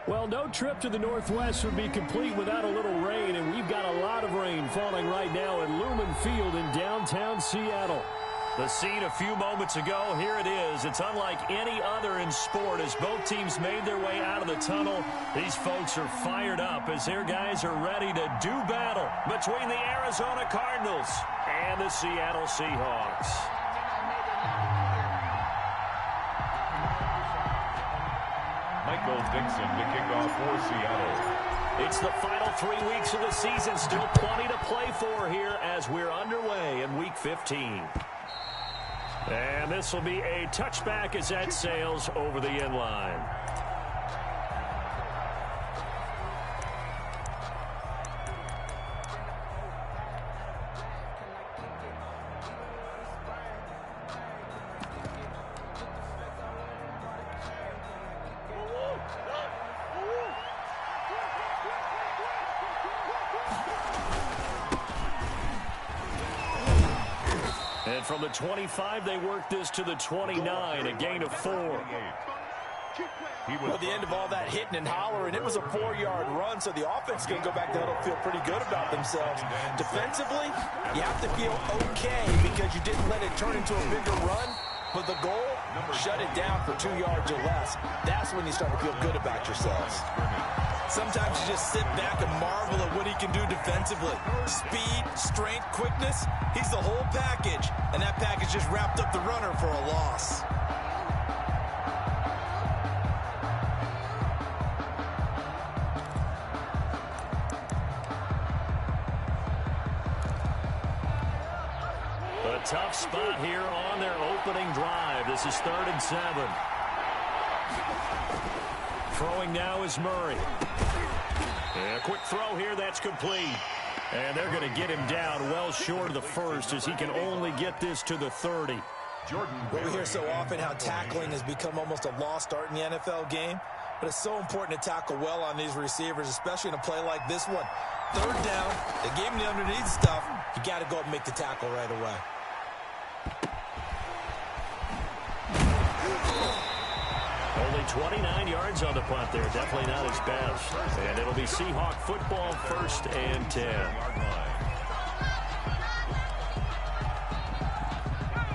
Well, no trip to the Northwest would be complete without a little rain, and we've got a lot of rain falling right now at Lumen Field in downtown Seattle. The scene a few moments ago, here it is. It's unlike any other in sport as both teams made their way out of the tunnel. These folks are fired up as their guys are ready to do battle between the Arizona Cardinals and the Seattle Seahawks. Michael Dixon to kick off for Seattle. It's the final 3 weeks of the season. Still plenty to play for here as we're underway in Week 15. And this will be a touchback as that sails over the end line. And from the 25, they work this to the 29, a gain of 4. At the end of all that hitting and hollering, it was a 4-yard run, so the offense is going to go back there and feel pretty good about themselves. Defensively, you have to feel okay because you didn't let it turn into a bigger run. But the goal, shut it down for 2 yards or less. That's when you start to feel good about yourselves. Sometimes you just sit back and marvel at what he can do defensively. Speed, strength, quickness, he's the whole package. And that package just wrapped up the runner for a loss. A tough spot here on their opening drive. This is 3rd and 7. Throwing now is Murray. And a quick throw here, that's complete. And they're going to get him down well short of the first as he can only get this to the 30. We hear so often how tackling has become almost a lost art in the NFL game. But it's so important to tackle well on these receivers, especially in a play like this one. 3rd down, they gave him the underneath stuff. You got to go up and make the tackle right away. Only 29 yards on the punt there. Definitely not his best. And it'll be Seahawk football, 1st and 10.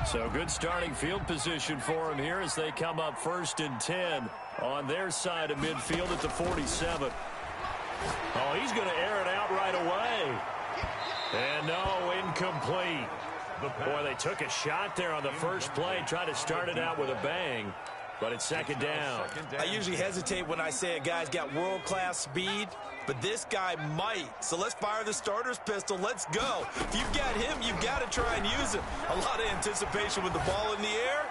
So good starting field position for him here as they come up 1st and 10 on their side of midfield at the 47. Oh, he's going to air it out right away. And no, incomplete. Boy, they took a shot there on the first play, tried to start it out with a bang. But it's 2nd down. I usually hesitate when I say a guy's got world-class speed, but this guy might. So let's fire the starter's pistol. Let's go. If you've got him, you've got to try and use him. A lot of anticipation with the ball in the air,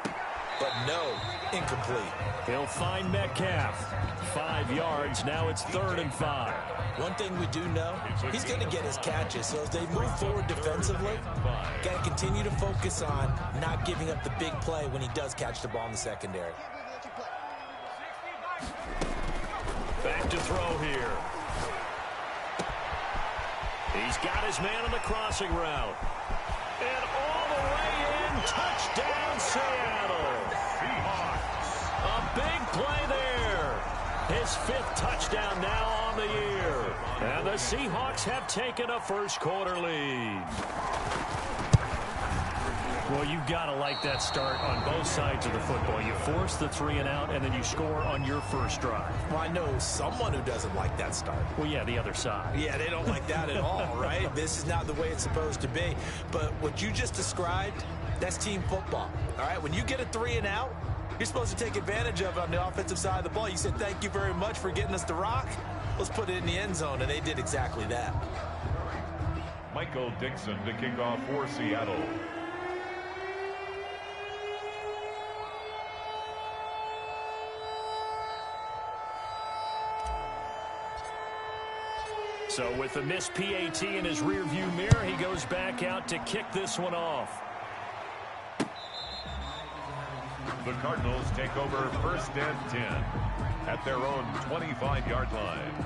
but no, incomplete. He'll find Metcalf. 5 yards. Now it's 3rd and 5. One thing we do know, he's going to get his catches. So as they move forward defensively, got to continue to focus on not giving up the big play when he does catch the ball in the secondary. Back to throw here. He's got his man on the crossing route. And all the way in, touchdown Seattle. A big play there. His 5th touchdown now on the year. And the Seahawks have taken a first-quarter lead. Well, you've got to like that start on both sides of the football. You force the 3 and out, and then you score on your first drive. Well, I know someone who doesn't like that start. Well, yeah, the other side. Yeah, they don't like that at all, right? This is not the way it's supposed to be. But what you just described, that's team football, all right? When you get a 3 and out, you're supposed to take advantage of it on the offensive side of the ball. You said, thank you very much for getting us the rock. Let's put it in the end zone, and they did exactly that. Michael Dixon to kick off for Seattle. So with the missed PAT in his rearview mirror, he goes back out to kick this one off. The Cardinals take over 1st and 10 at their own 25-yard line.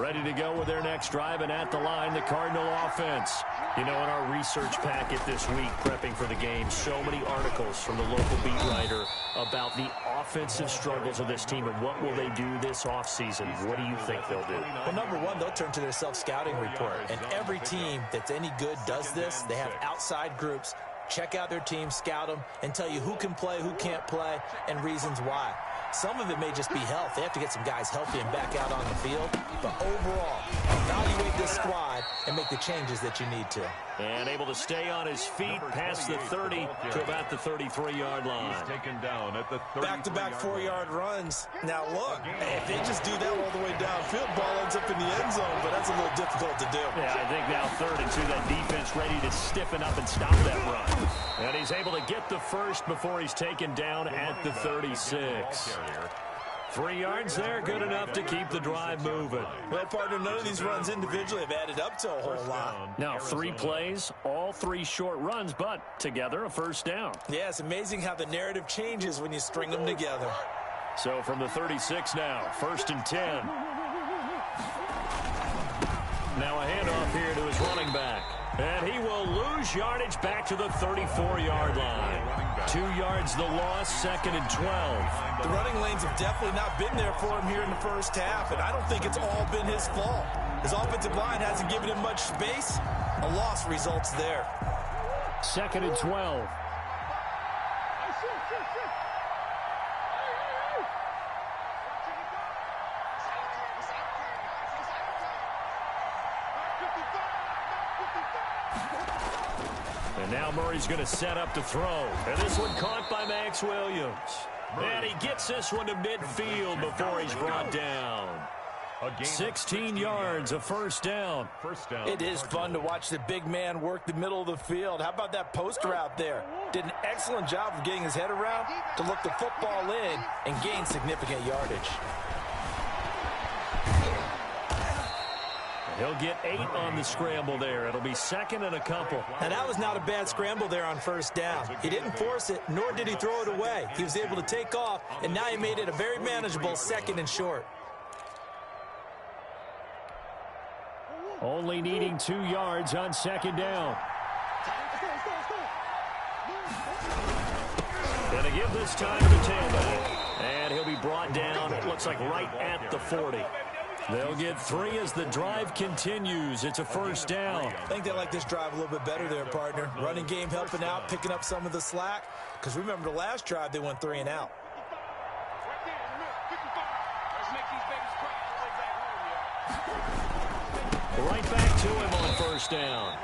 Ready to go with their next drive, and at the line, the Cardinal offense. You know, in our research packet this week, prepping for the game, so many articles from the local beat writer about the offensive struggles of this team and what will they do this offseason. What do you think they'll do? Well, number one, they'll turn to their self-scouting report. And every team that's any good does this. They have outside groups. Check out their team, scout them, and tell you who can play, who can't play, and reasons why. Some of it may just be health. They have to get some guys healthy and back out on the field. But overall, evaluate this squad and make the changes that you need to. And able to stay on his feet past the 30 to about the 33-yard line. He's taken down at the 33-yard Back-to-back 4-yard runs. Now, look, if they just do that all the way downfield, ball ends up in the end zone, but that's a little difficult to do. Yeah, I think now 3rd and 2, that defense ready to stiffen up and stop that run. And he's able to get the first before he's taken down at the 36. 3 yards there, good enough to keep the drive moving. Well, partner, none of these runs individually have added up to a whole lot. Now 3 plays, all 3 short runs, but together a first down. Yeah, it's amazing how the narrative changes when you string them together. So from the 36 now, 1st and 10. Now a handoff here to his running back. And he will lose yardage back to the 34-yard line. 2 yards the loss, 2nd and 12. The running lanes have definitely not been there for him here in the first half, and I don't think it's all been his fault. His offensive line hasn't given him much space. A loss results there. 2nd and 12. And now Murray's going to set up to throw. And this one caught by Max Williams. And he gets this one to midfield before he's brought down. 16 yards, a first down. It is fun to watch the big man work the middle of the field. How about that post route there? Did an excellent job of getting his head around to look the football in and gain significant yardage. He'll get 8 on the scramble there. It'll be 2nd and a couple. And that was not a bad scramble there on first down. He didn't force it, nor did he throw it away. He was able to take off, and now he made it a very manageable 2nd and short. Only needing 2 yards on 2nd down. Gonna give this time to the tailback. And he'll be brought down, it looks like right at the 40. They'll get 3 as the drive continues. It's a first down. I think they like this drive a little bit better there, partner. Running game helping out, picking up some of the slack. Because remember, the last drive, they went 3 and out. Right back to him on first down.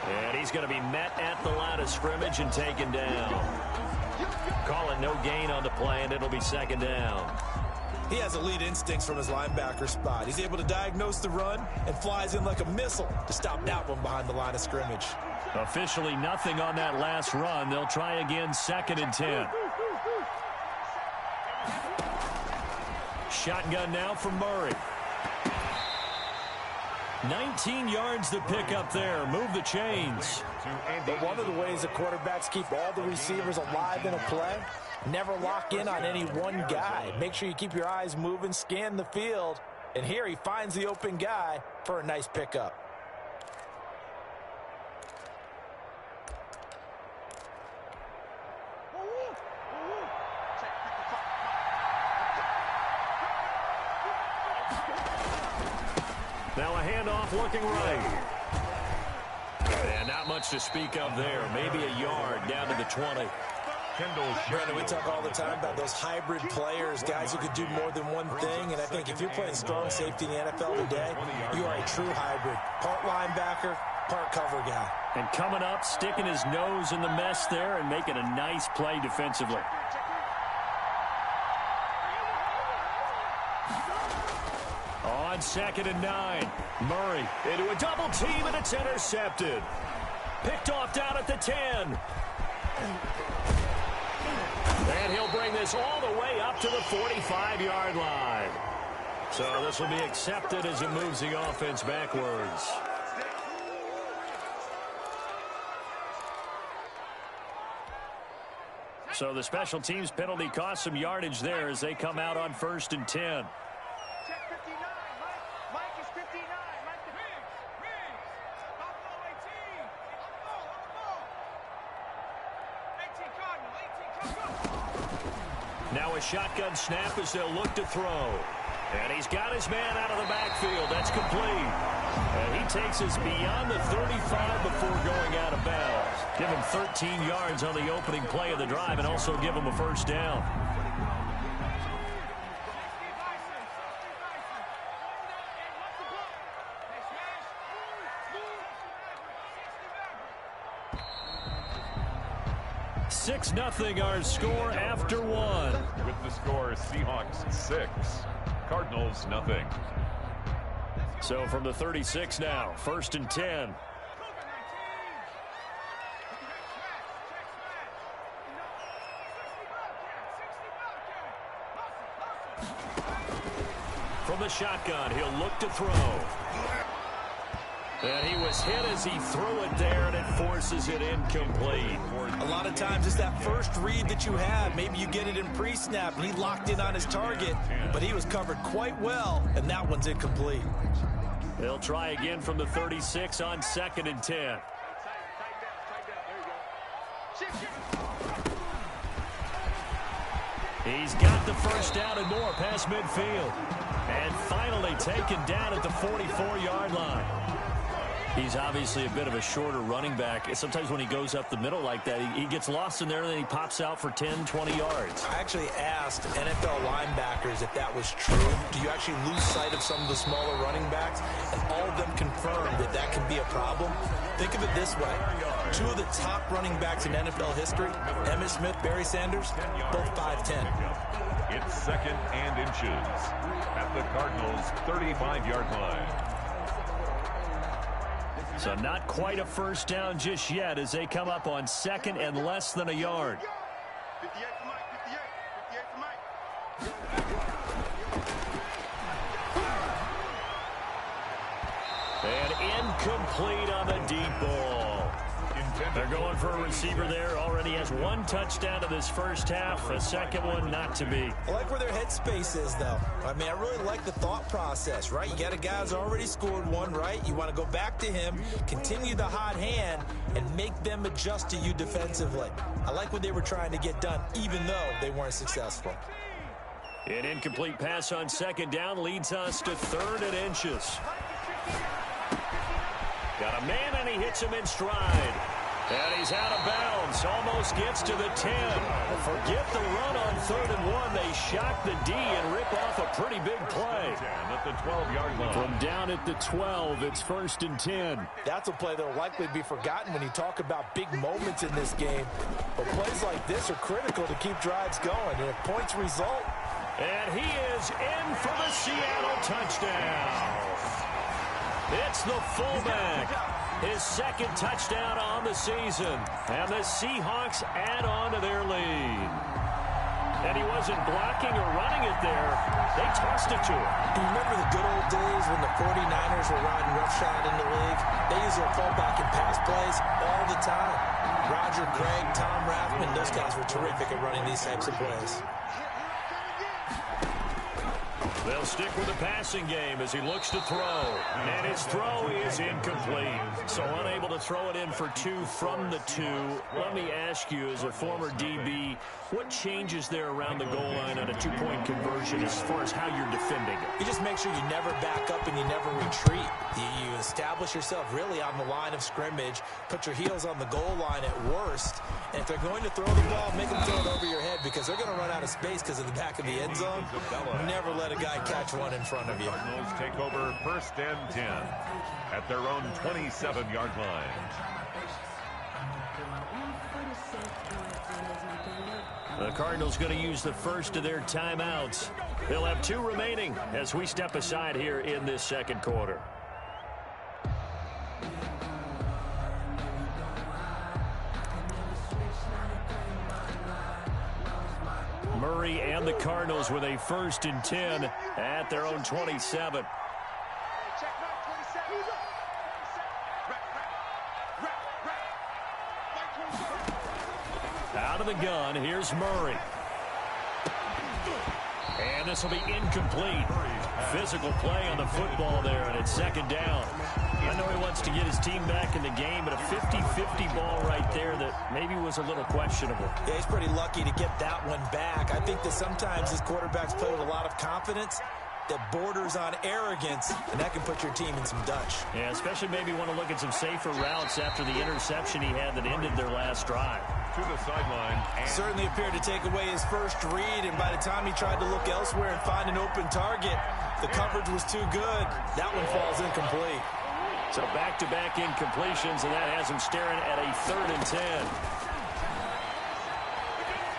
And he's going to be met at the line of scrimmage and taken down. Call it no gain on the play, and it'll be 2nd down. He has elite instincts from his linebacker spot. He's able to diagnose the run and flies in like a missile to stop that one behind the line of scrimmage. Officially nothing on that last run. They'll try again, 2nd and 10. Shotgun now from Murray. 19 yards to pick up there. Move the chains. But one of the ways the quarterbacks keep all the receivers alive in a play, never lock in on any one guy. Make sure you keep your eyes moving, scan the field. And here he finds the open guy for a nice pickup. Now a handoff looking right. And not much to speak of there. Maybe a yard down to the 20. Brandon, we talk all the time about those hybrid players, guys who could do more than one thing. And I think if you're playing strong safety in the NFL today, you are a true hybrid. Part linebacker, part cover guy. And coming up, sticking his nose in the mess there and making a nice play defensively. On 2nd and 9, Murray into a double team, and it's intercepted. Picked off down at the 10. And he'll bring this all the way up to the 45-yard line. So this will be accepted as it moves the offense backwards. So the special teams penalty cost some yardage there as they come out on 1st and 10. Now a shotgun snap as they'll look to throw. And he's got his man out of the backfield. That's complete. And he takes us beyond the 35 before going out of bounds. Give him 13 yards on the opening play of the drive and also give him a first down. Six nothing our score after one. With the score, Seahawks 6, Cardinals nothing. So from the 36 now, 1st and 10. From the shotgun, he'll look to throw. And he was hit as he threw it there, and it forces it incomplete. A lot of times it's that first read that you have. Maybe you get it in pre-snap, and he locked in on his target, but he was covered quite well, and that one's incomplete. They'll try again from the 36 on 2nd and 10. He's got the first down and more past midfield. And finally taken down at the 44-yard line. He's obviously a bit of a shorter running back. Sometimes when he goes up the middle like that, he gets lost in there, and then he pops out for 10, 20 yards. I actually asked NFL linebackers if that was true. Do you actually lose sight of some of the smaller running backs? And all of them confirmed that that can be a problem. Think of it this way. Two of the top running backs in NFL history, Emmitt Smith, Barry Sanders, both 5'10". It's 2nd and inches at the Cardinals' 35-yard line. So not quite a first down just yet as they come up on 2nd and less than a yard. And incomplete on the deep ball. They're going for a receiver there. Already has one touchdown in this first half. A second one not to be. I like where their headspace is, though. I mean, I really like the thought process, right? You got a guy who's already scored one, right? You want to go back to him, continue the hot hand, and make them adjust to you defensively. I like what they were trying to get done, even though they weren't successful. An incomplete pass on 2nd down leads us to 3rd and inches. Got a man, and he hits him in stride. And he's out of bounds. Almost gets to the 10. Forget the run on 3rd and 1. They shock the D and rip off a pretty big play. At the 12-yard line. From down at the 12, it's 1st and 10. That's a play that will likely be forgotten when you talk about big moments in this game. But plays like this are critical to keep drives going. And if points result. And he is in for the Seattle touchdown. It's the fullback. His 2nd touchdown on the season. And the Seahawks add on to their lead. And he wasn't blocking or running it there. They tossed it to him. Do you remember the good old days when the 49ers were riding roughshod in the league? They used their fullback in pass plays all the time. Roger Craig, Tom Rathman, those guys were terrific at running these types of plays. They'll stick with the passing game as he looks to throw. And his throw is incomplete. So unable to throw it in for 2 from the 2. Let me ask you, as a former DB, what changes there around the goal line on a 2-point conversion as far as how you're defending it? You just make sure you never back up and you never retreat. You establish yourself really on the line of scrimmage, put your heels on the goal line at worst. And if they're going to throw the ball, make them throw it over your head because they're going to run out of space because of the back of the end zone. Never let a guy catch one in front of you. Cardinals take over 1st and 10 at their own 27-yard line. The Cardinals going to use the first of their timeouts. They'll have 2 remaining as we step aside here in this 2nd quarter. Murray and the Cardinals with a 1st and 10 at their own 27. Out of the gun, here's Murray. And this will be incomplete. Physical play on the football there, and it's 2nd down. I know he wants to to get his team back in the game, but a 50-50 ball right there that maybe was a little questionable. Yeah, he's pretty lucky to get that one back. I think that sometimes his quarterbacks play with a lot of confidence that borders on arrogance, and that can put your team in some Dutch. Yeah, especially maybe want to look at some safer routes after the interception he had that ended their last drive. To the sideline. Certainly appeared to take away his first read, and by the time he tried to look elsewhere and find an open target, the coverage was too good. That one falls incomplete. So back-to-back incompletions, and that has him staring at a 3rd and 10.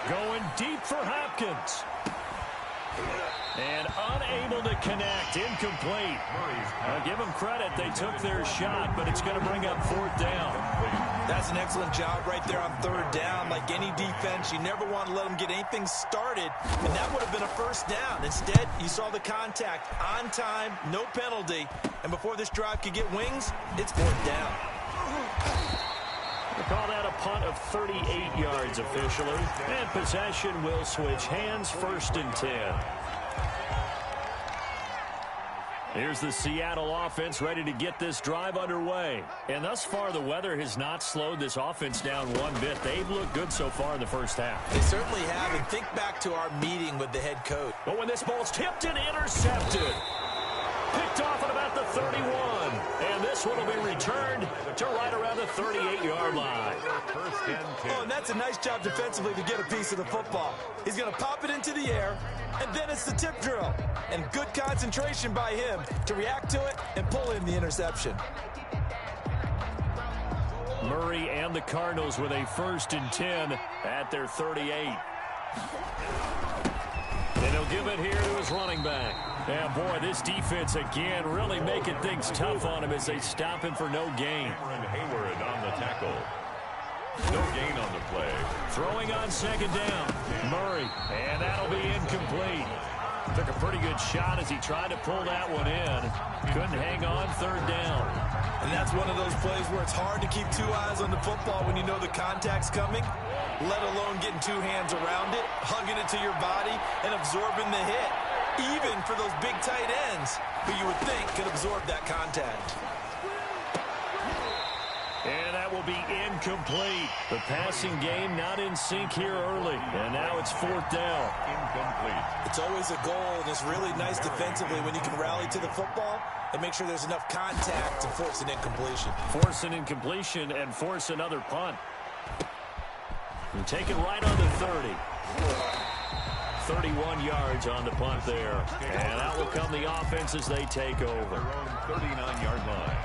Going deep for Hopkins. And unable to connect. Incomplete. I'll give them credit. They took their shot, but it's going to bring up 4th down. That's an excellent job right there on 3rd down. Like any defense, you never want to let them get anything started, and that would have been a 1st down. Instead, you saw the contact on time, no penalty, and before this drive could get wings, it's 4th down. We'll call that a punt of 38 yards officially, and possession will switch hands. 1st and 10. Here's the Seattle offense ready to get this drive underway. And thus far, the weather has not slowed this offense down one bit. They've looked good so far in the first half. They certainly have, and think back to our meeting with the head coach. But when this ball's tipped and intercepted, picked off at about the 31. And this one will be returned to right around the 38-yard line. Oh, and that's a nice job defensively to get a piece of the football. He's going to pop it into the air, and then it's the tip drill. And good concentration by him to react to it and pull in the interception. Murray and the Cardinals with a 1st and 10 at their 38. And he'll give it here to his running back. Yeah, boy, this defense again really making things tough on him as they stop him for no gain. Hayward on the tackle. No gain on the play. Throwing on 2nd down. Murray, and that'll be incomplete. Took a pretty good shot as he tried to pull that one in. Couldn't hang on. 3rd down. And that's one of those plays where it's hard to keep 2 eyes on the football when you know the contact's coming, let alone getting 2 hands around it, hugging it to your body, and absorbing the hit. Even for those big tight ends who you would think could absorb that contact. And that will be incomplete. The passing game not in sync here early. And now it's 4th down. Incomplete. It's always a goal, and it's really nice defensively when you can rally to the football and make sure there's enough contact to force an incompletion. Force an incompletion and force another punt. And take it right on the 30. 31 yards on the punt there. And out will come the offense as they take over. Their own 39-yard line.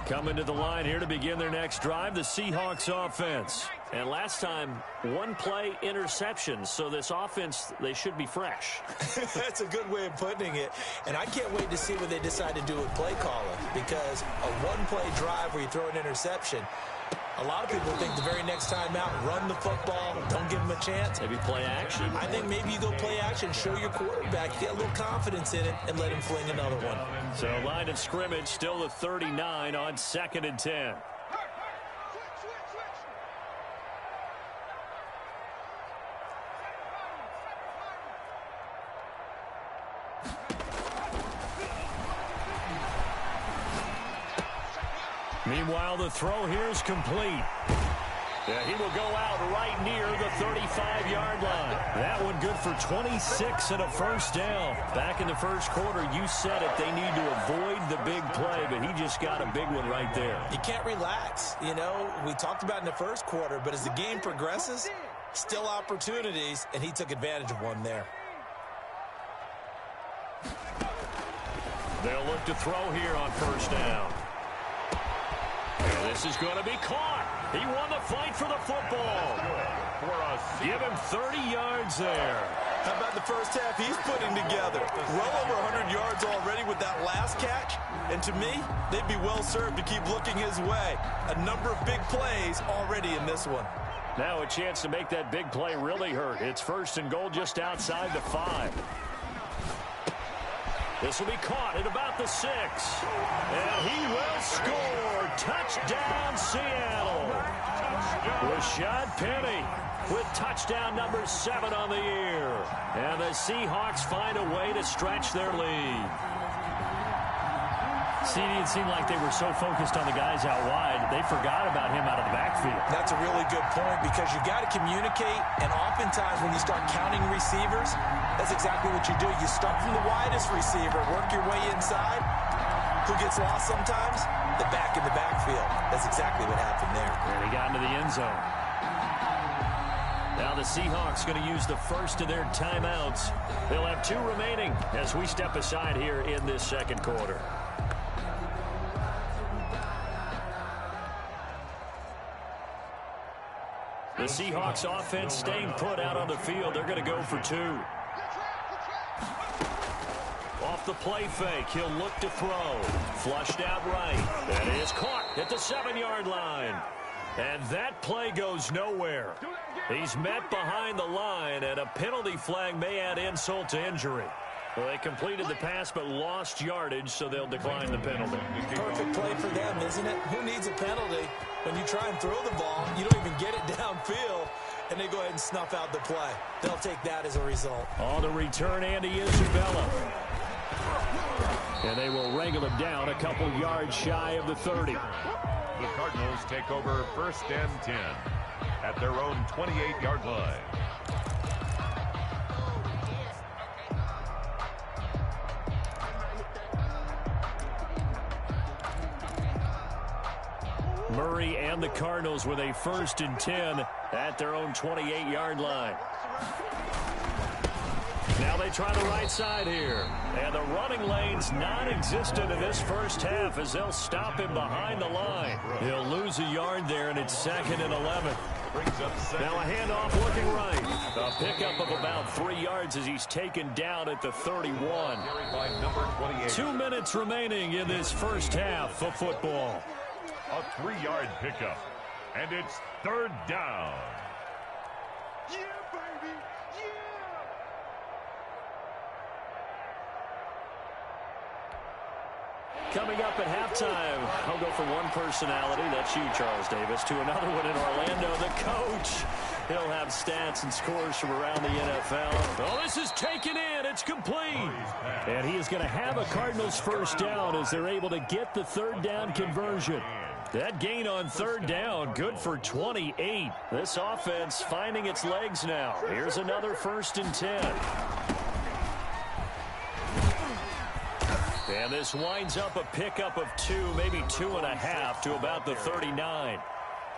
Coming to the line here to begin their next drive, the Seahawks offense. And last time, 1 play interception. So this offense, they should be fresh. That's a good way of putting it. And I can't wait to see what they decide to do with play calling, because a 1-play drive where you throw an interception, a lot of people think the very next time out, run the football, don't give them a chance. Maybe play action. I think maybe you go play action, show your quarterback, get a little confidence in it, and let him fling another one. So line of scrimmage still the 39 on 2nd and 10. Meanwhile, the throw here is complete. Yeah, he will go out right near the 35-yard line. That one good for 26 and a 1st down. Back in the first quarter, you said it, they need to avoid the big play, but he just got a big one right there. You can't relax. You know, we talked about in the first quarter, but as the game progresses, still opportunities, and he took advantage of one there. They'll look to throw here on 1st down. And this is going to be caught. He won the fight for the football. Give him 30 yards there. How about the first half he's putting together? Well over 100 yards already with that last catch. And to me, they'd be well served to keep looking his way. A number of big plays already in this one. Now a chance to make that big play really hurt. It's 1st and goal just outside the 5. This will be caught at about the 6. And he will score. Touchdown, Seattle. Rashad Penny with touchdown number 7 on the year. And the Seahawks find a way to stretch their lead. CD, it seemed like they were so focused on the guys out wide, they forgot about him out of the backfield. That's a really good point because you got to communicate, and oftentimes when you start counting receivers, that's exactly what you do. You start from the widest receiver, work your way inside. Who gets lost sometimes? The back in the backfield. That's exactly what happened there. And he got into the end zone. Now the Seahawks going to use the first of their timeouts. They'll have 2 remaining as we step aside here in this second quarter. The Seahawks offense staying put out on the field. They're going to go for 2. Off the play fake, he'll look to throw. Flushed out right. That is caught at the 7-yard line. And that play goes nowhere. He's met behind the line, and a penalty flag may add insult to injury. Well, they completed the pass but lost yardage, so they'll decline the penalty. Perfect play for them, isn't it? Who needs a penalty when you try and throw the ball, you don't even get it downfield, and they go ahead and snuff out the play. They'll take that as a result. On the return, Andy Isabella. And they will wrangle him down a couple yards shy of the 30. The Cardinals take over 1st and 10 at their own 28-yard line. Murray and the Cardinals with a 1st and 10 at their own 28-yard line. Now they try the right side here. And the running lane's non-existent in this first half as they'll stop him behind the line. He'll lose a yard there, and it's 2nd and 11. Now a handoff looking right. A pickup of about 3 yards as he's taken down at the 31. 2 minutes remaining in this first half of football. A 3-yard pickup, and it's 3rd down. Yeah, baby, yeah! Coming up at halftime, I'll go from one personality, that's you, Charles Davis, to another one in Orlando, the coach. He'll have stats and scores from around the NFL. Oh, this is taken in. It's complete. And he is going to have a Cardinals 1st down as they're able to get the 3rd down conversion. That gain on 3rd down, good for 28. This offense finding its legs now. Here's another 1st and 10. And this winds up a pickup of 2, maybe 2.5 to about the 39.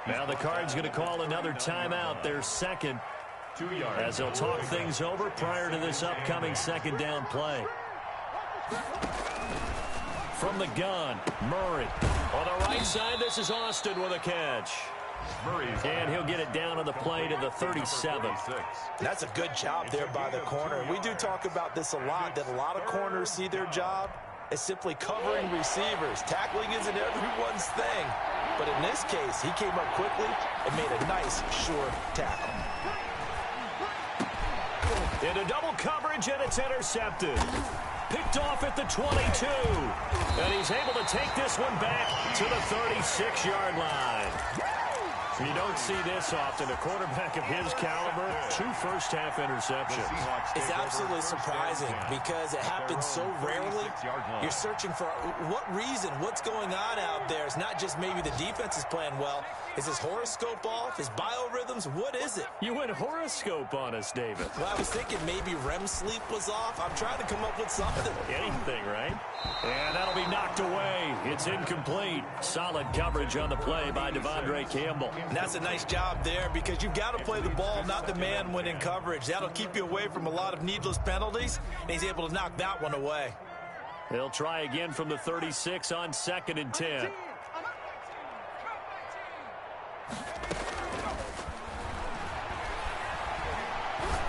Now the Cards going to call another timeout, their 2nd, 2 yards. as they'll talk things over prior to this upcoming 2nd down play. From the gun, Murray. On the right side, this is Austin with a catch. And he'll get it down on the play to the 37. That's a good job there by the corner. We do talk about this a lot, that a lot of corners see their job as simply covering receivers. Tackling isn't everyone's thing. But in this case, he came up quickly and made a nice, sure tackle. Into double coverage, and it's intercepted. Picked off at the 22. And he's able to take this one back to the 36-yard line. You don't see this often. A quarterback of his caliber, 2 first-half interceptions. It's absolutely surprising because it happens so rarely. You're searching for what reason, what's going on out there. It's not just maybe the defense is playing well. Is his horoscope off? His biorhythms? What is it? You went horoscope on us, David. Well, I was thinking maybe REM sleep was off. I'm trying to come up with something. Anything, right? And that'll be knocked away. It's incomplete. Solid coverage on the play by Devondre Campbell. And that's a nice job there because you've got to play the ball, not the man when in coverage. That'll keep you away from a lot of needless penalties, and he's able to knock that one away. They'll try again from the 36 on 2nd and 10.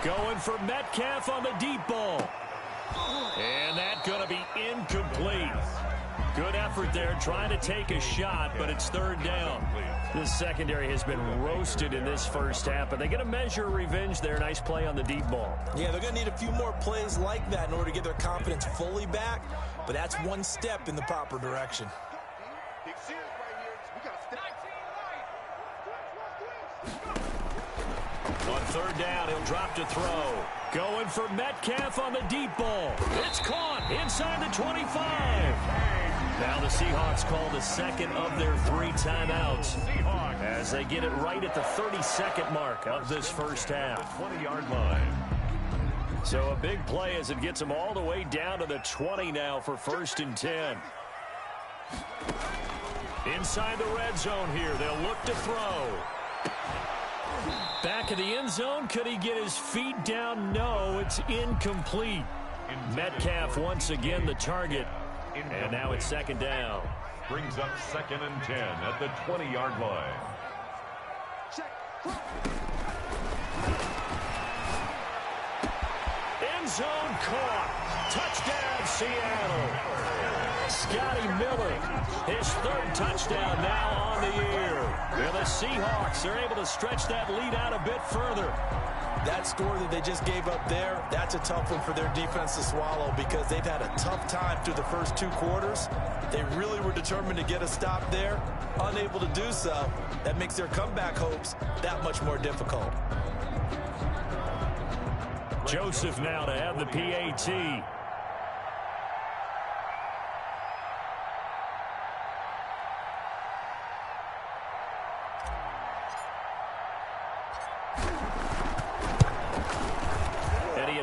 Going for Metcalf on the deep ball. And that's going to be incomplete. Good effort there, trying to take a shot, but it's 3rd down. This secondary has been roasted in this first half, but they're going to measure revenge there. Nice play on the deep ball. Yeah, they're going to need a few more plays like that in order to get their confidence fully back, but that's one step in the proper direction. On 3rd down, he'll drop to throw. Going for Metcalf on the deep ball. It's caught inside the 25. Now the Seahawks call the second of their 3 timeouts as they get it right at the 32nd mark of this first half. 20-yard line. So a big play as it gets them all the way down to the 20 now for 1st and 10. Inside the red zone here. They'll look to throw. Back of the end zone. Could he get his feet down? No, it's incomplete. Metcalf once again the target. And now it's 2nd down. Brings up 2nd and 10 at the 20-yard line. End zone caught. Touchdown, Seattle. Scotty Miller, his 3rd touchdown now on the year. And the Seahawks are able to stretch that lead out a bit further. That score that they just gave up there, that's a tough one for their defense to swallow because they've had a tough time through the first 2 quarters. They really were determined to get a stop there. Unable to do so, that makes their comeback hopes that much more difficult. Joseph now to have the PAT.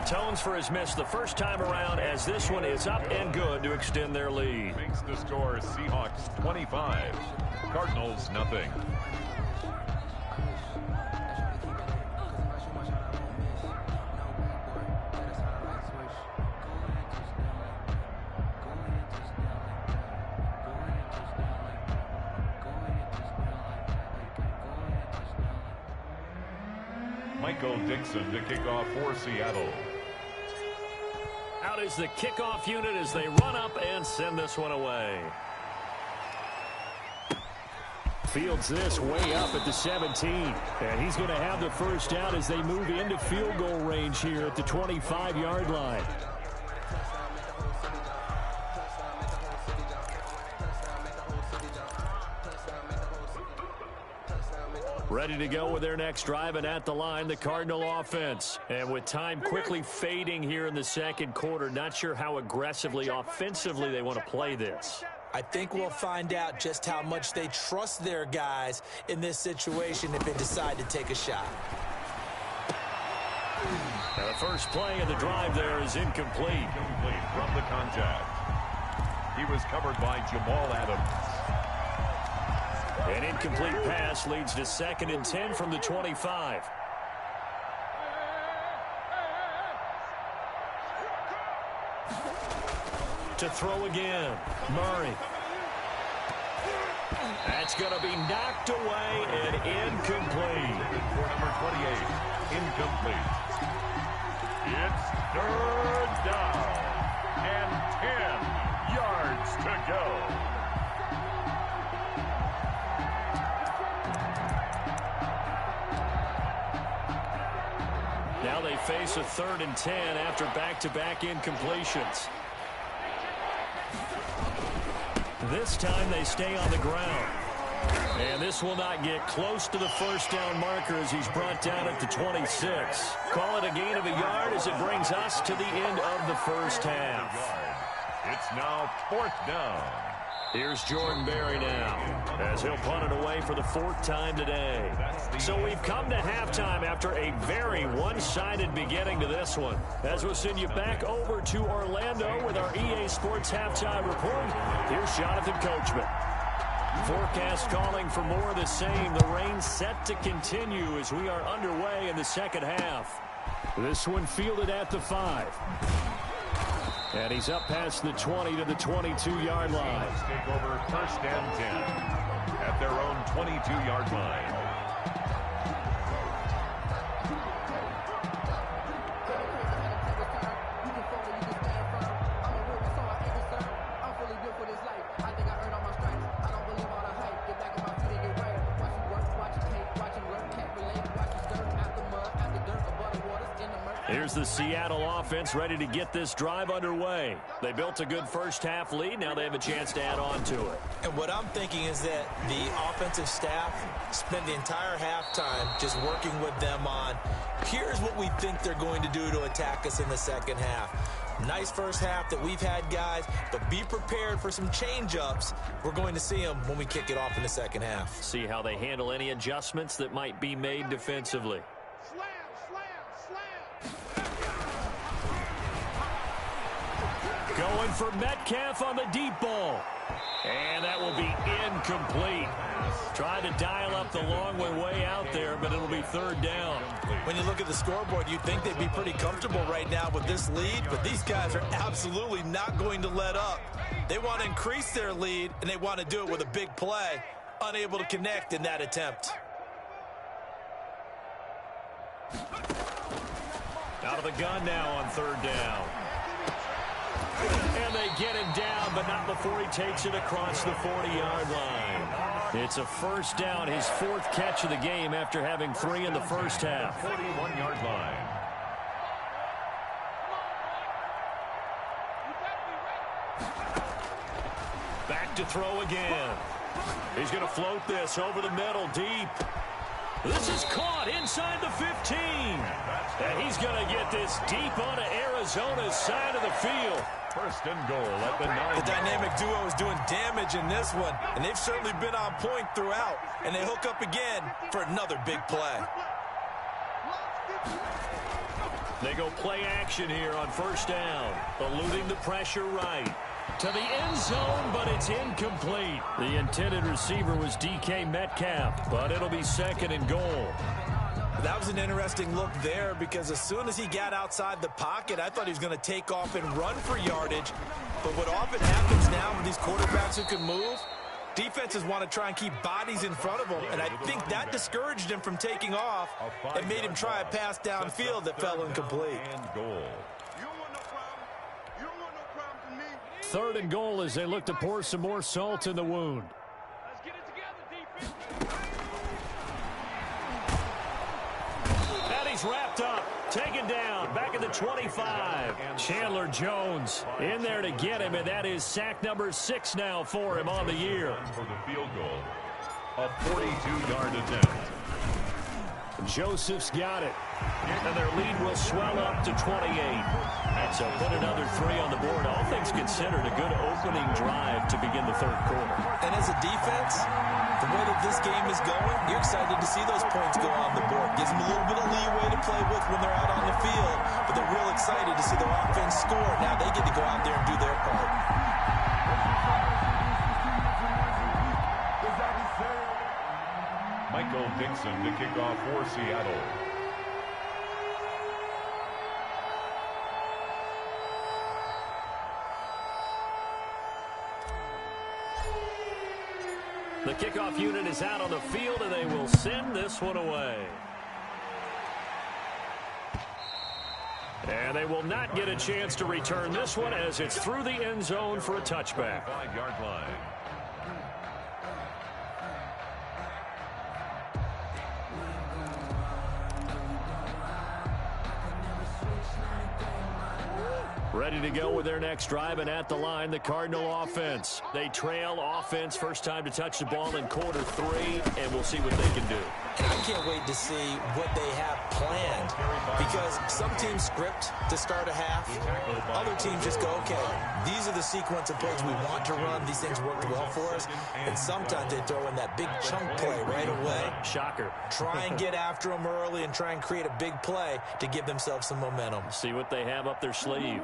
Atones for his miss the first time around as this one is up and good to extend their lead. Makes the score Seahawks 25, Cardinals nothing. Michael Dixon to kick off for Seattle. Out is the kickoff unit as they run up and send this one away. Fields this way up at the 17. And he's going to have the first down as they move into field goal range here at the 25-yard line. Ready to go with their next drive, and at the line, the Cardinal offense. And with time quickly fading here in the 2nd quarter, not sure how aggressively, offensively they want to play this. I think we'll find out just how much they trust their guys in this situation if they decide to take a shot. And the first play of the drive there is incomplete. Incomplete from the contact. He was covered by Jamal Adams. An incomplete pass leads to 2nd and 10 from the 25. To throw again, Murray. That's going to be knocked away and incomplete. For number 28, incomplete. It's 3rd down and 10 yards to go. Now they face a 3rd and 10 after back-to-back incompletions. This time they stay on the ground. And this will not get close to the first down marker as he's brought down at the 26. Call it a gain of a yard as it brings us to the end of the first half. It's now 4th down. Here's Jordan Berry now as he'll punt it away for the 4th time today. So we've come to halftime after a very one-sided beginning to this one. As we'll send you back over to Orlando with our EA Sports Halftime Report, here's Jonathan Coachman. Forecast calling for more of the same. The rain set to continue as we are underway in the 2nd half. This one fielded at the 5. And he's up past the 20 to the 22-yard line. Take over 1st and 10 at their own 22-yard line. Here's the Seattle offense ready to get this drive underway. They built a good first-half lead. Now they have a chance to add on to it. And what I'm thinking is that the offensive staff spent the entire halftime just working with them on, here's what we think they're going to do to attack us in the second half. Nice first half that we've had, guys, but be prepared for some change-ups. We're going to see them when we kick it off in the second half. See how they handle any adjustments that might be made defensively. Slam, slam, slam. Going for Metcalf on the deep ball. And that will be incomplete. Tried to dial up the long way out there, but it'll be third down. When you look at the scoreboard, you'd think they'd be pretty comfortable right now with this lead, but these guys are absolutely not going to let up. They want to increase their lead, and they want to do it with a big play. Unable to connect in that attempt. Out of the gun now on third down. And they get him down, but not before he takes it across the 40-yard line. It's a first down, his fourth catch of the game after having 3 in the first half. 41-yard line. Back to throw again. He's going to float this over the middle, deep. This is caught inside the 15. And he's going to get this deep onto Arizona's side of the field. First and goal at the 9. The dynamic duo is doing damage in this one, and they've certainly been on point throughout. And they hook up again for another big play. They go play action here on first down, eluding the pressure right. To the end zone, but it's incomplete. The intended receiver was DK Metcalf, but it'll be second and goal. That was an interesting look there because as soon as he got outside the pocket, I thought he was going to take off and run for yardage. But what often happens now with these quarterbacks who can move, defenses want to try and keep bodies in front of them, and I think that discouraged him from taking off and made him try a pass downfield that fell incomplete. And goal. You don't want no problem. You don't want no problem from me. Third and goal as they look to pour some more salt in the wound. Let's get it together, defense. And he's wrapped up, taken down, back at the 25. Chandler Jones in there to get him, and that is sack number 6 now for him on the year. For the field goal. A 42-yard attempt. Joseph's got it. And their lead will swell up to 28. So put another 3 on the board. All things considered, a good opening drive to begin the third quarter. And as a defense, the way that this game is going, you're excited to see those points go on the board. Gives them a little bit of leeway to play with when they're out on the field, but they're real excited to see their offense score. Now they get to go out there and do their part. Michael Dixon to kick off for Seattle. The kickoff unit is out on the field, and they will send this one away. And they will not get a chance to return this one as it's through the end zone for a touchback. 5-yard line. Ready to go with their next drive, and at the line, the Cardinal offense. They trail offense, first time to touch the ball in quarter 3, and we'll see what they can do. And I can't wait to see what they have planned because some teams script to start a half. Other teams just go, okay, these are the sequence of plays we want to run. These things worked well for us. And sometimes they throw in that big chunk play right away. Shocker. Try and get after them early and try and create a big play to give themselves some momentum. See what they have up their sleeve.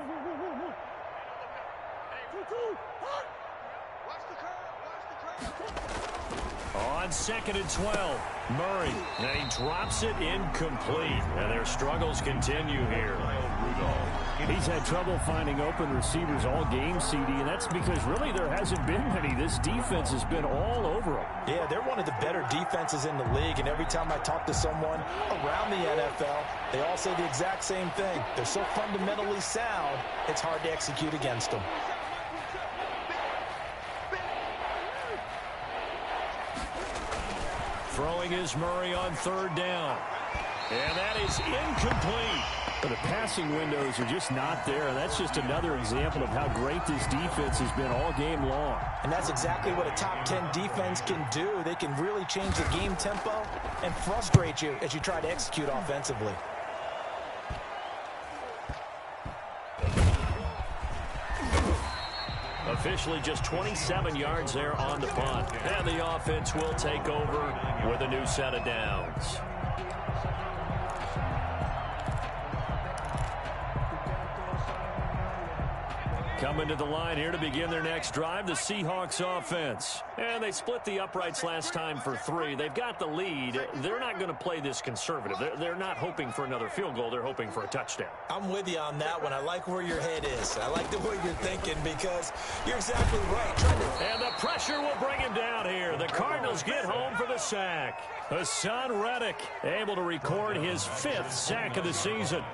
On 2nd and 12, Murray, and he drops it incomplete. And their struggles continue here. He's had trouble finding open receivers all game, CD, and that's because really there hasn't been many. This defense has been all over them. Yeah, they're one of the better defenses in the league, and every time I talk to someone around the NFL, they all say the exact same thing. They're so fundamentally sound, it's hard to execute against them. Throwing is Murray on 3rd down. And that is incomplete. But the passing windows are just not there, and that's just another example of how great this defense has been all game long. And that's exactly what a top 10 defense can do. They can really change the game tempo and frustrate you as you try to execute offensively. Officially just 27 yards there on the punt. And the offense will take over with a new set of downs. Coming to the line here to begin their next drive, the Seahawks offense. And they split the uprights last time for 3. They've got the lead. They're not going to play this conservative. They're not hoping for another field goal. They're hoping for a touchdown. I'm with you on that one. I like where your head is. I like the way you're thinking because you're exactly right. And the pressure will bring him down here. The Cardinals get home for the sack. Hassan Reddick able to record his 5th sack of the season.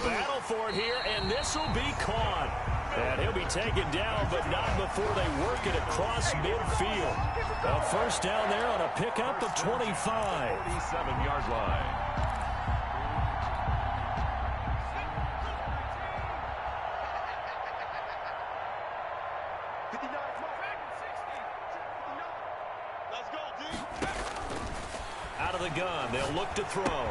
Battle for it here, and this will be caught. And he'll be taken down, but not before they work it across midfield. A first down there on a pickup of 25. 37-yard line. Out of the gun, they'll look to throw.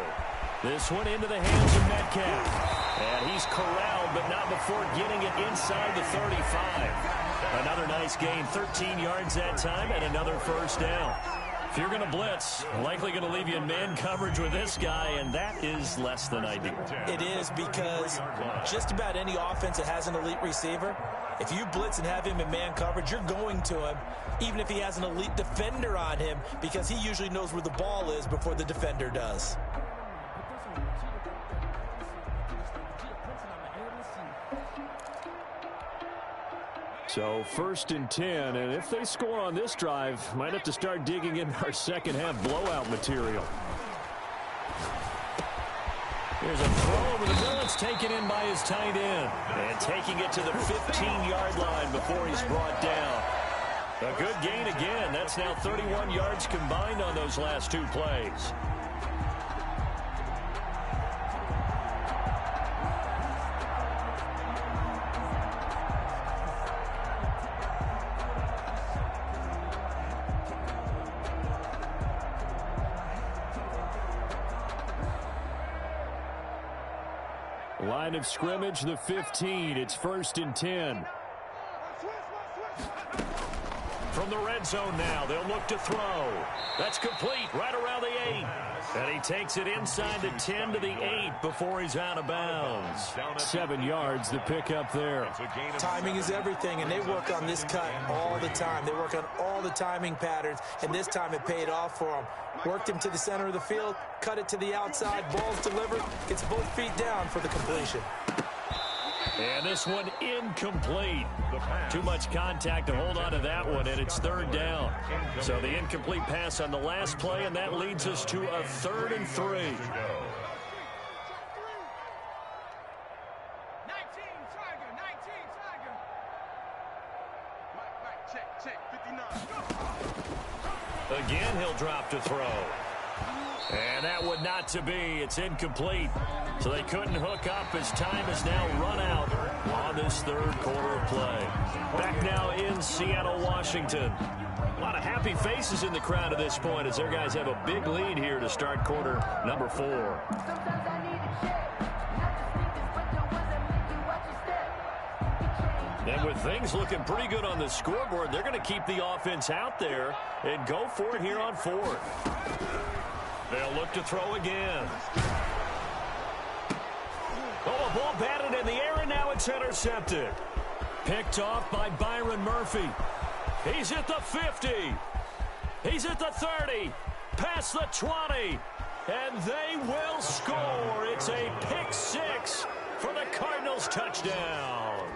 This one into the hands of Metcalf. And he's corralled, but not before getting it inside the 35. Another nice gain, 13 yards that time, and another first down. If you're going to blitz, likely going to leave you in man coverage with this guy, and that is less than ideal. It is because just about any offense that has an elite receiver, if you blitz and have him in man coverage, you're going to him, even if he has an elite defender on him, because he usually knows where the ball is before the defender does. So 1st and 10, and if they score on this drive, might have to start digging in our second half blowout material. Here's a throw over the middle. It's taken in by his tight end. And taking it to the 15-yard line before he's brought down. A good gain again. That's now 31 yards combined on those last 2 plays. Line of scrimmage, the 15. It's 1st and 10. From the red zone now, they'll look to throw. That's complete right around the 8. And he takes it inside the 10 to the 8 before he's out of bounds. 7 yards, the pickup there. Timing is everything, and they work on this cut all the time. They work on all the timing patterns, and this time it paid off for them. Worked him to the center of the field, cut it to the outside, ball's delivered, gets both feet down for the completion. And this one incomplete. Too much contact to hold on to that one, and it's 3rd down. So the incomplete pass on the last play, and that leads us to a 3rd and 3. Again, he'll drop to throw. And that would not to be. It's incomplete. So they couldn't hook up as time has now run out on this 3rd quarter of play. Back now in Seattle, Washington. A lot of happy faces in the crowd at this point as their guys have a big lead here to start quarter number 4. And with things looking pretty good on the scoreboard, they're going to keep the offense out there and go for it here on 4th. They'll look to throw again. Oh, a ball batted in the air, and now it's intercepted. Picked off by Byron Murphy. He's at the 50. He's at the 30. Past the 20. And they will score. It's a pick 6 for the Cardinals touchdown.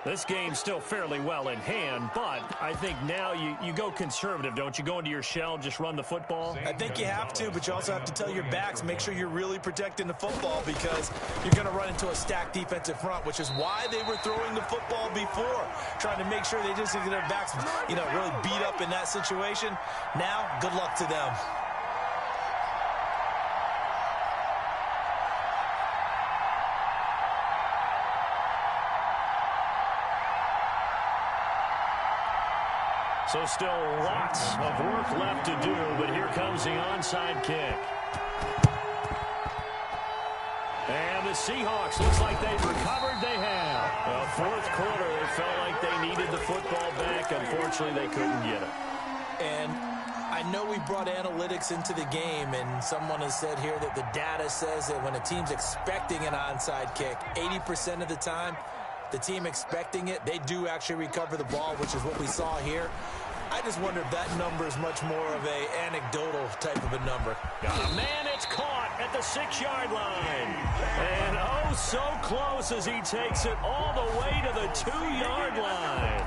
This game's still fairly well in hand, but I think now you go conservative, don't you? Go into your shell, just run the football? I think you have to, but you also have to tell your backs, make sure you're really protecting the football because you're going to run into a stacked defensive front, which is why they were throwing the football before, trying to make sure they just get their backs, really beat up in that situation. Now, good luck to them. So still lots of work left to do, but here comes the onside kick. And the Seahawks, looks like they've recovered. They have. Fourth quarter, it felt like they needed the football back. Unfortunately, they couldn't get it. And I know we brought analytics into the game, and someone has said here that the data says that when a team's expecting an onside kick, 80% of the time, the team expecting it, they do actually recover the ball, which is what we saw here. I just wonder if that number is much more of an anecdotal type of a number. Man, it's caught at the 6-yard line. And oh, so close as he takes it all the way to the 2-yard line.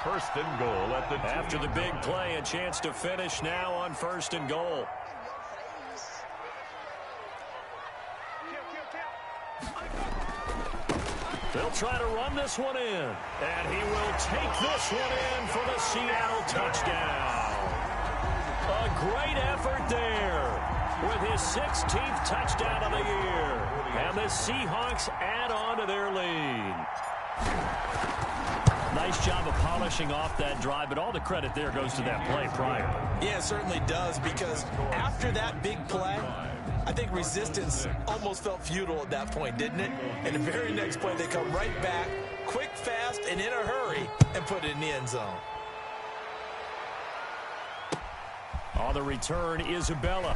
First and goal at the 2. After the big play, a chance to finish now on first and goal. They'll try to run this one in. And he will take this one in for the Seattle touchdown. A great effort there with his 16th touchdown of the year. And the Seahawks add on to their lead. Nice job of polishing off that drive, but all the credit there goes to that play prior. Yeah, it certainly does, because after that big play, I think resistance almost felt futile at that point, didn't it? And the very next play, they come right back, quick, fast, and in a hurry, and put it in the end zone. On the return, Isabella.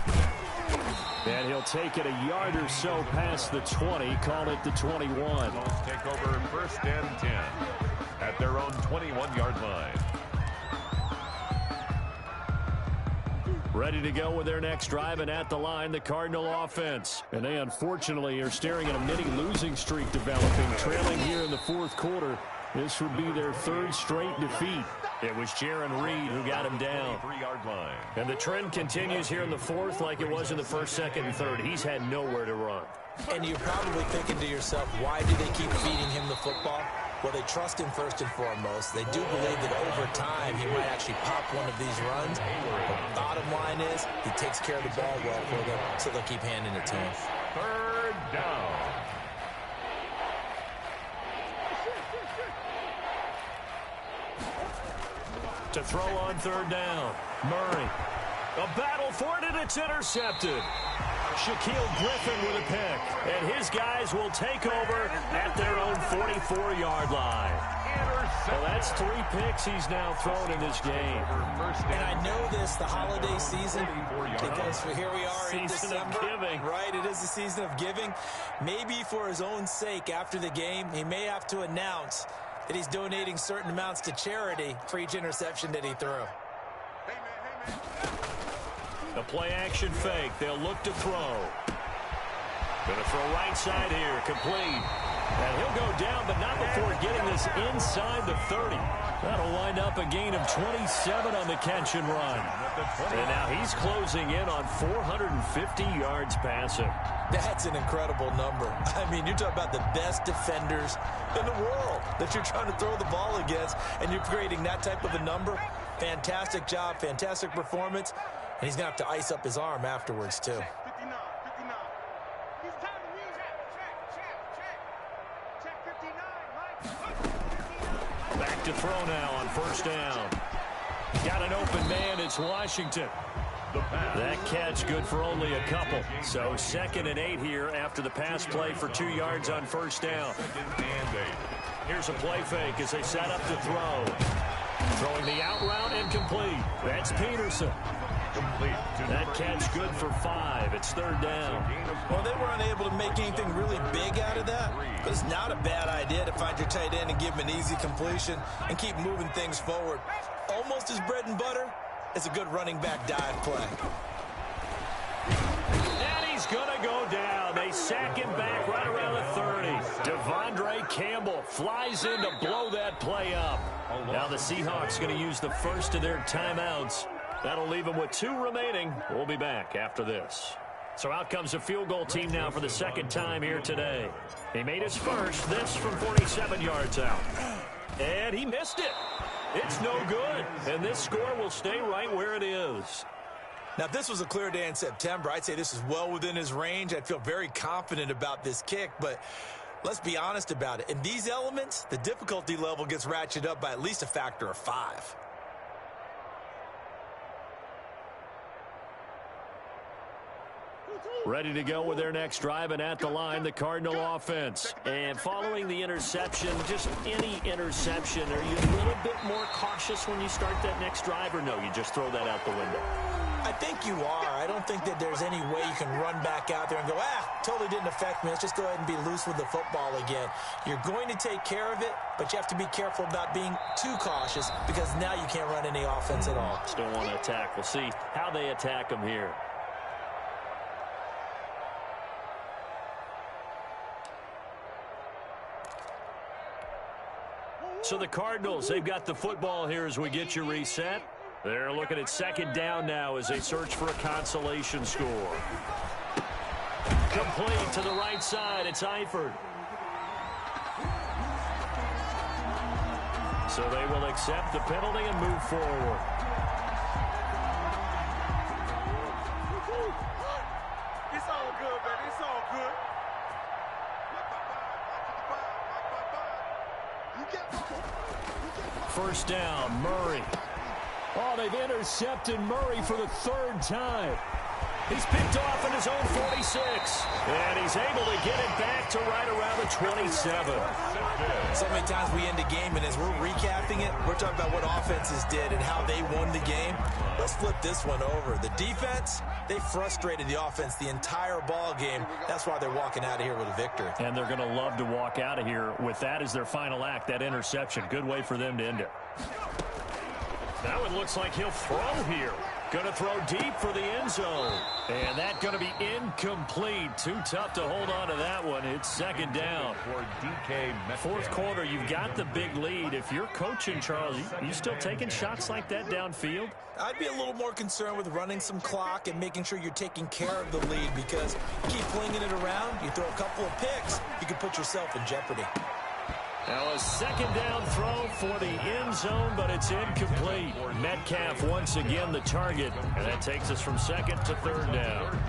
And he'll take it a yard or so past the 20, call it the 21. Take over first and 10 at their own 21-yard line. Ready to go with their next drive, and at the line, the Cardinal offense. And they unfortunately are staring at a mini losing streak developing, trailing here in the fourth quarter. This would be their third straight defeat. It was Jaron Reed who got him down. 3-yard line. And the trend continues here in the fourth like it was in the first, second, and third. He's had nowhere to run. And you're probably thinking to yourself, why do they keep feeding him the football? Well, they trust him first and foremost. They do believe that over time he might actually pop one of these runs. But the bottom line is he takes care of the ball well for them, so they'll keep handing it to him. Third down. To throw on third down, Murray. A battle for it, and it's intercepted. Shaquille Griffin with a pick, and his guys will take over at their own 44-yard line. Well, that's 3 picks he's now thrown in this game. And I know this, the holiday season, because here we are in December. December. Right, it is the season of giving. Maybe for his own sake after the game, he may have to announce that he's donating certain amounts to charity for each interception that he threw. The play-action fake. They'll look to throw. Going to throw right side here. Complete. And he'll go down, but not before getting this inside the 30. That'll wind up a gain of 27 on the catch and run. And now he's closing in on 450 yards passing. That's an incredible number. I mean, you're talking about the best defenders in the world that you're trying to throw the ball against, and you're creating that type of a number. Fantastic job, fantastic performance. And he's going to have to ice up his arm afterwards, too. 59. He's time to use Check 59, Mike. Back to throw now on first down. Got an open man. It's Washington. That catch good for only a couple. So 2nd and 8 here after the pass play for 2 yards on first down. Here's a play fake as they set up to throw. Throwing the out route and complete. That's Peterson. That catch good for 5. It's 3rd down. Well, they were unable to make anything really big out of that, but it's not a bad idea to find your tight end and give him an easy completion and keep moving things forward. Almost as bread and butter as a good running back dive play. And he's going to go down. They sack him back right around the 30. Devondre Campbell flies in to blow that play up. Now the Seahawks going to use the first of their timeouts. That'll leave them with 2 remaining. We'll be back after this. So out comes the field goal team now for the second time here today. He made his first, this from 47 yards out. And he missed it. It's no good. And this score will stay right where it is. Now, if this was a clear day in September, I'd say this is well within his range. I'd feel very confident about this kick, but let's be honest about it. In these elements, the difficulty level gets ratcheted up by at least a factor of 5. Ready to go with their next drive, and at the line, the Cardinal offense. And following the interception, just any interception, are you a little bit more cautious when you start that next drive, or no, you just throw that out the window? I think you are. I don't think that there's any way you can run back out there and go, totally didn't affect me. Let's just go ahead and be loose with the football again. You're going to take care of it, but you have to be careful about being too cautious because now you can't run any offense at all. Still want to attack. We'll see how they attack them here. So the Cardinals, they've got the football here as we get you reset. They're looking at second down now as they search for a consolation score. Complete to the right side. It's Eifert. So they will accept the penalty and move forward. It's all good, man. It's all good. First down, Murray. Oh, they've intercepted Murray for the 3rd time. He's picked off in his own 46. And he's able to get it back to right around the 27. So many times we end a game, and as we're recapping it, we're talking about what offenses did and how they won the game. Let's flip this one over. The defense, they frustrated the offense the entire ball game. That's why they're walking out of here with a victory. And they're going to love to walk out of here with that as their final act, that interception. Good way for them to end it. Now it looks like he'll throw here. Going to throw deep for the end zone. And that's going to be incomplete. Too tough to hold on to that one. It's second down. For DK Metcalf. 4th quarter, you've got the big lead. If you're coaching, Charles, you still taking shots like that downfield? I'd be a little more concerned with running some clock and making sure you're taking care of the lead because you keep flinging it around, you throw a couple of picks, you can put yourself in jeopardy. Now a second down throw for the end zone, but it's incomplete. Metcalf once again the target, and that takes us from second to third down.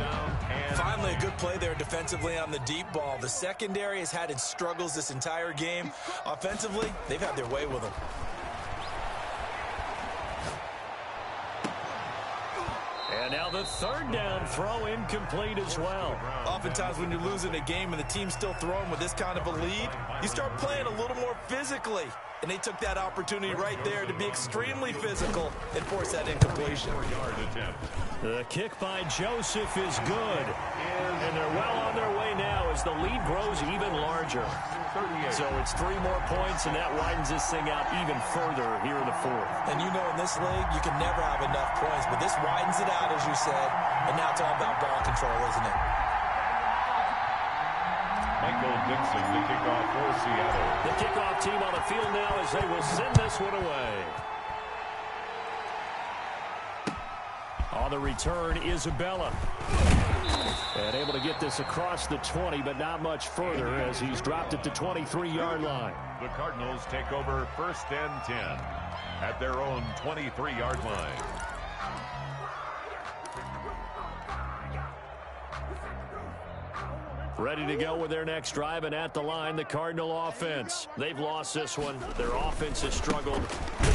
Finally, a good play there defensively on the deep ball. The secondary has had its struggles this entire game. Offensively, they've had their way with them. And now the third down throw incomplete as well. Oftentimes when you're losing a game and the team's still throwing with this kind of a lead, you start playing a little more physically. And they took that opportunity right there to be extremely physical and force that incompletion. The kick by Joseph is good. And they're well on their way now as the lead grows even larger. So it's 3 more points, and that widens this thing out even further here in the 4th. And you know in this league, you can never have enough points. But this widens it out, as you said. And now it's all about ball control, isn't it? Michael Dixon, the kickoff for Seattle. The kickoff team on the field now as they will send this one away. On the return, Isabella. And able to get this across the 20, but not much further as he's dropped it to 23-yard line. The Cardinals take over 1st and 10 at their own 23-yard line. Ready to go with their next drive, and at the line, the Cardinal offense. They've lost this one. Their offense has struggled.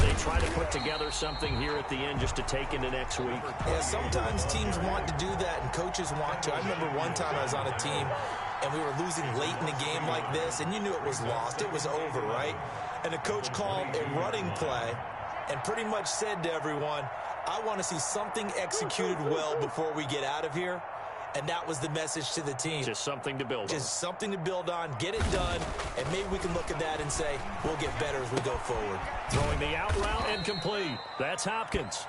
They try to put together something here at the end just to take into next week. Yeah, sometimes teams want to do that, and coaches want to. I remember one time I was on a team, and we were losing late in a game like this, and you knew it was lost. It was over, right? And the coach called a running play and pretty much said to everyone, I want to see something executed well before we get out of here. And that was the message to the team. Just something to build on. Just something to build on, get it done, and maybe we can look at that and say, we'll get better as we go forward. Throwing the out route and complete. That's Hopkins.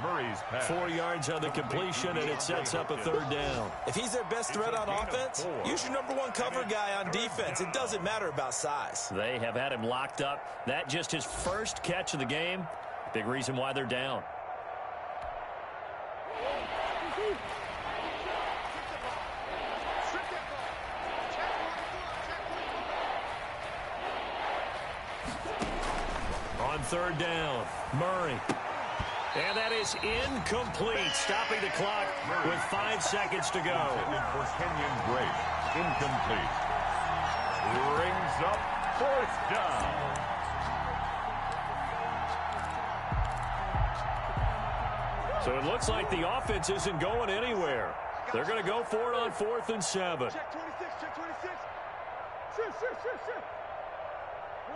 Murray's pass. 4 yards on the completion, and it sets up a third down. If he's their best threat on offense, use your number one cover guy on defense. It doesn't matter about size. They have had him locked up. That just his first catch of the game. Big reason why they're down. On third down, Murray. And that is incomplete, stopping the clock with 5 seconds to go. For Kenyon Drake, incomplete. Brings up fourth down. So it looks like the offense isn't going anywhere. They're going to go for it on 4th and 7. Check 26, check 26. Sit.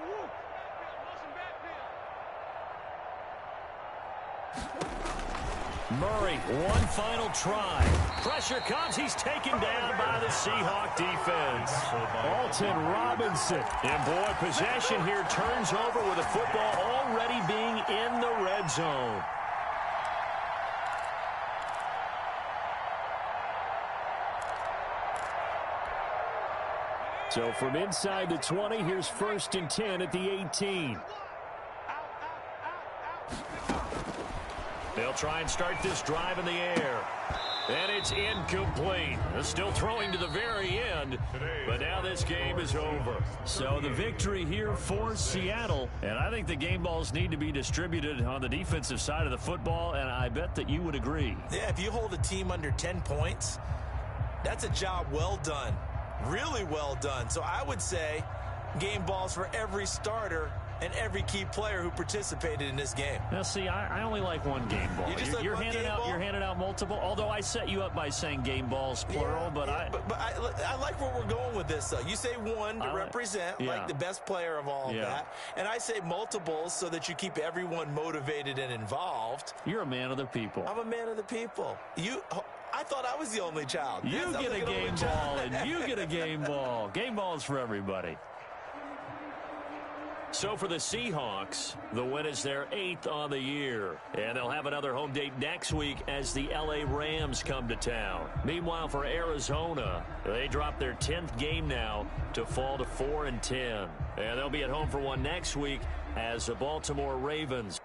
Woo. Murray, one final try. Pressure comes. He's taken down by the Seahawk defense. Alton Robinson. And boy, possession here turns over with the football already being in the red zone. So from inside the 20, here's 1st and 10 at the 18. They'll try and start this drive in the air. And it's incomplete. They're still throwing to the very end. But now this game is over. So the victory here for Seattle. And I think the game balls need to be distributed on the defensive side of the football. And I bet that you would agree. Yeah, if you hold a team under 10 points, that's a job well done. Really well done. So I would say game balls for every starter and every key player who participated in this game. Now, see, I only like one game ball. You're handing out multiple. Although I set you up by saying game balls plural, but I like where we're going with this. Though you say one to represent like the best player of all of that, and I say multiples so that you keep everyone motivated and involved. You're a man of the people. I'm a man of the people. I thought I was the only child. You get a game ball, and you get a game ball. Game balls for everybody. So for the Seahawks, the win is their 8th on the year. And they'll have another home date next week as the L.A. Rams come to town. Meanwhile, for Arizona, they drop their 10th game now to fall to 4-10. And they'll be at home for one next week as the Baltimore Ravens